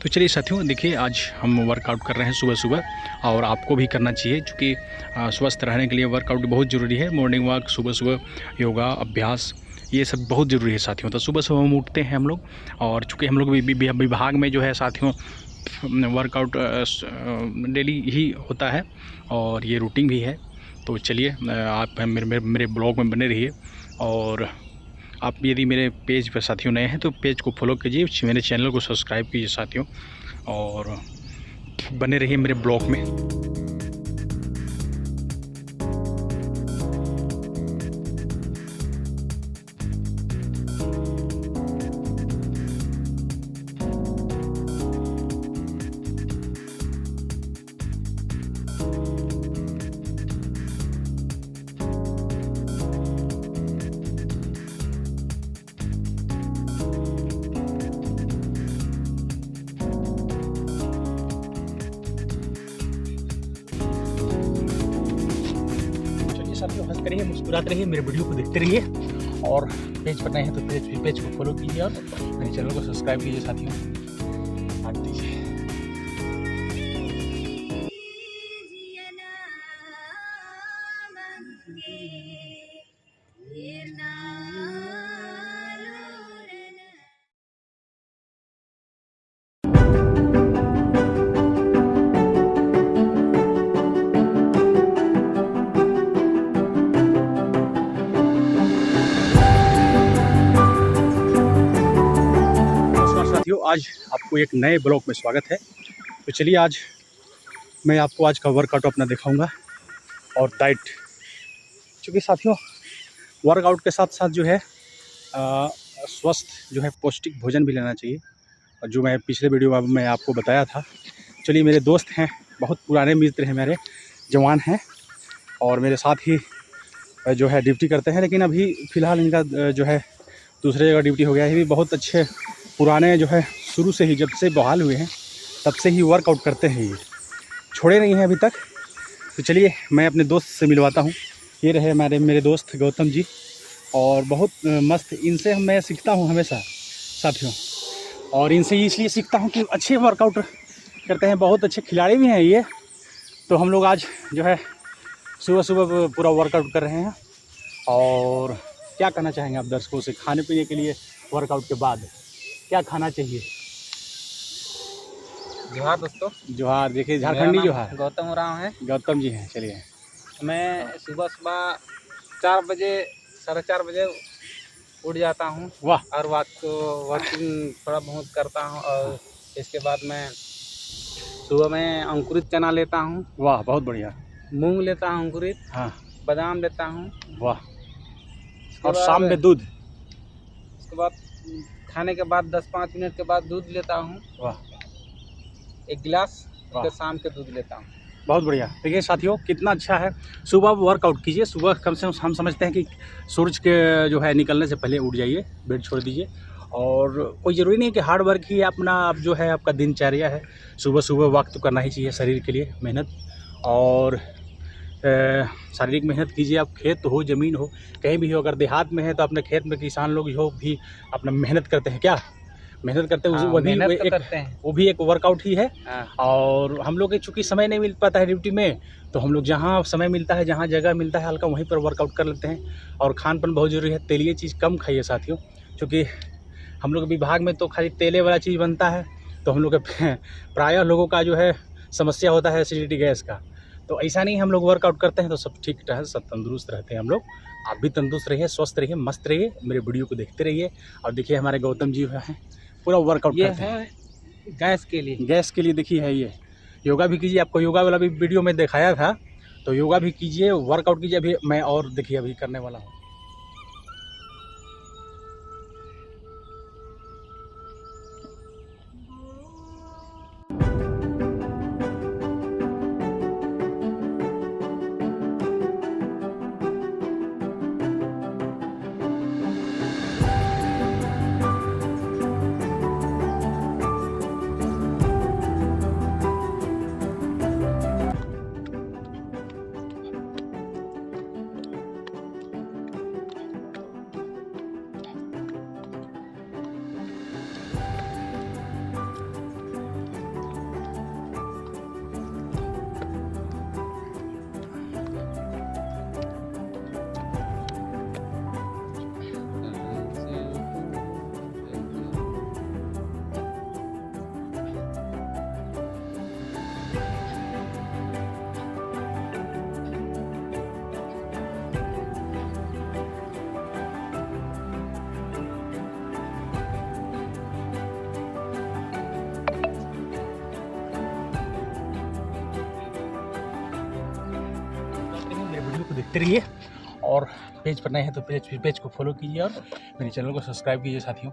तो चलिए साथियों, देखिए आज हम वर्कआउट कर रहे हैं सुबह सुबह, और आपको भी करना चाहिए क्योंकि स्वस्थ रहने के लिए वर्कआउट बहुत ज़रूरी है। मॉर्निंग वॉक, सुबह सुबह योगा अभ्यास, ये सब बहुत ज़रूरी है साथियों। तो सुबह सुबह हम उठते हैं हम लोग, और चूँकि हम लोग विभाग में जो है साथियों वर्कआउट डेली ही होता है और ये रूटीन भी है। तो चलिए आप मेरे ब्लॉग में बने रहिए, और आप यदि मेरे पेज पर साथियों नए हैं तो पेज को फॉलो कीजिए, मेरे चैनल को सब्सक्राइब कीजिए साथियों, और बने रहिए मेरे ब्लॉग में। साथियों हंसते रहिए, मुस्कुराते रहिए, मेरे वीडियो को देखते रहिए, और पेज पर नए हैं तो पेज को फॉलो कीजिए और मेरे चैनल को सब्सक्राइब कीजिए साथियों। काट दीजिए। आज आपको एक नए ब्लॉग में स्वागत है। तो चलिए आज मैं आपको आज का वर्कआउट अपना दिखाऊंगा और डाइट, क्योंकि साथियों वर्कआउट के साथ साथ जो है स्वस्थ जो है पौष्टिक भोजन भी लेना चाहिए, और जो मैं पिछले वीडियो में आपको बताया था। चलिए, मेरे दोस्त हैं, बहुत पुराने मित्र हैं मेरे, जवान हैं और मेरे साथ ही जो है ड्यूटी करते हैं, लेकिन अभी फ़िलहाल इनका जो है दूसरे जगह ड्यूटी हो गया है। ये भी बहुत अच्छे पुराने जो है शुरू से ही, जब से बहाल हुए हैं तब से ही वर्कआउट करते हैं, ये छोड़े नहीं हैं अभी तक। तो चलिए मैं अपने दोस्त से मिलवाता हूँ। ये रहे मेरे दोस्त गौतम जी, और बहुत मस्त, इनसे मैं सीखता हूँ हमेशा साथियों, और इनसे इसलिए सीखता हूँ कि अच्छे वर्कआउट करते हैं, बहुत अच्छे खिलाड़ी भी हैं ये। तो हम लोग आज जो है सुबह सुबह पूरा वर्कआउट कर रहे हैं। और क्या कहना चाहेंगे आप दर्शकों से, खाने पीने के लिए वर्कआउट के बाद क्या खाना चाहिए? जोहार दोस्तों। जोहार। देखिए झारखंडी जोहार। गौतम उरांव है। गौतम जी हैं। चलिए, मैं सुबह 4 बजे 4:30 बजे उठ जाता हूँ। वाह। और वॉकिंग थोड़ा बहुत करता हूँ, और इसके बाद मैं सुबह में अंकुरित चना लेता हूँ। वाह, बहुत बढ़िया। मूंग लेता हूँ अंकुरित। हाँ। बादाम लेता हूँ। वाह। और शाम में दूध। उसके बाद खाने के बाद 10-5 मिनट के बाद दूध लेता हूँ। वाह। 1 गिलास। फिर शाम के दूध लेता हूँ। बहुत बढ़िया। देखिए साथियों कितना अच्छा है, सुबह वर्कआउट कीजिए। सुबह कम से कम हम समझते हैं कि सूरज के जो है निकलने से पहले उठ जाइए, बेड छोड़ दीजिए, और कोई ज़रूरी नहीं कि हार्ड वर्क ही अपना आप जो है आपका दिनचर्या है। सुबह सुबह वक्त तो करना ही चाहिए शरीर के लिए, मेहनत, और शारीरिक मेहनत कीजिए। आप खेत हो, ज़मीन हो, कहीं भी हो, अगर देहात में है तो अपने खेत में किसान लोग जो भी अपना मेहनत करते हैं, क्या मेहनत करते हैं, वो भी एक वर्कआउट ही है। और हम लोग के चूँकि समय नहीं मिल पाता है ड्यूटी में, तो हम लोग जहाँ समय मिलता है, जहाँ जगह मिलता है हल्का, वहीं पर वर्कआउट कर लेते हैं। और खान पान बहुत ज़रूरी है, तेलीय चीज़ कम खाइए साथियों, क्योंकि हम लोग विभाग में तो खाली तेले वाला चीज़ बनता है, तो हम लोग के प्रायः लोगों का जो है समस्या होता है एसिडिटी गैस का। तो ऐसा नहीं, हम लोग वर्कआउट करते हैं तो सब ठीक है, सब तंदुरुस्त रहते हैं हम लोग। आप भी तंदुरुस्त रहिए, स्वस्थ रहिए, मस्त रहिए, मेरे वीडियो को देखते रहिए। और देखिए हमारे गौतम जी हैं, पूरा वर्कआउट करते हैं गैस के लिए। देखिए है ये। योगा भी कीजिए, आपको योगा वाला भी वीडियो में दिखाया था, तो योगा भी कीजिए, वर्कआउट कीजिए। अभी मैं और देखिए अभी करने वाला हूँ। तो देखते रहिए, और पेज पर नए हैं तो पेज को फॉलो कीजिए और मेरे चैनल को सब्सक्राइब कीजिए साथियों।